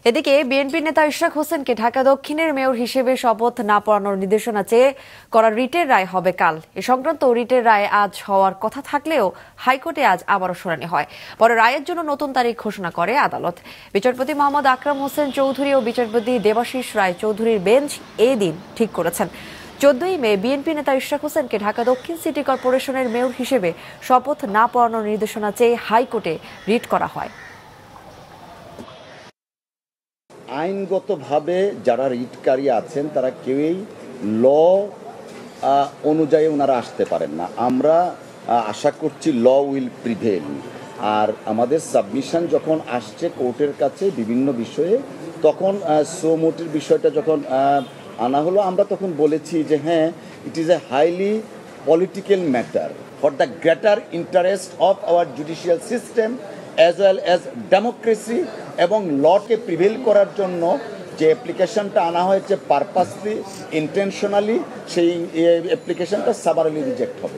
এদিকে বিএনপি নেতা ইশরাক হোসেনকে ঢাকা দক্ষিণের মেয়র হিসেবে শপথ না পড়ানোর নির্দেশনা চেয়ে করা রিটের রায় হবে কাল। এ সংক্রান্ত রিটের রায় আজ হওয়ার কথা থাকলেও হাইকোর্টে আজ আবারও শুনানি হয়। পরে রায়ের জন্য নতুন তারিখ ঘোষণা করে আদালত। বিচারপতি মোহাম্মদ আকরাম হোসেন চৌধুরী ও বিচারপতি দেবাশিস রায় চৌধুরীর বেঞ্চ এই দিন ঠিক করেছেন। 14ই মে বিএনপি নেতা ইশরাক হোসেনকে ঢাকা দক্ষিণ সিটি কর্পোরেশনের মেয়র হিসেবে শপথ না পড়ানোর নির্দেশনা চেয়ে হাইকোর্টে রিট করা হয়। আইনগতভাবে যারা রিটকারী আছেন তারা কেউই ল অনুযায়ী ওনারা আসতে পারেন না। আমরা আশা করছি ল উইল প্রিভেল। আর আমাদের সাবমিশন যখন আসছে কোর্টের কাছে বিভিন্ন বিষয়ে, তখন সো মোটের বিষয়টা যখন আনা হলো, আমরা তখন বলেছি যে হ্যাঁ, it is a highly political matter for the greater interest of our judicial system as well as democracy, এবং লকে প্রিভেল করার জন্য যে অ্যাপ্লিকেশনটা আনা হয়েছে পারপাসলি ইন্টেনশনালি, সেই অ্যাপ্লিকেশনটা সামারিলি রিজেক্ট হবে।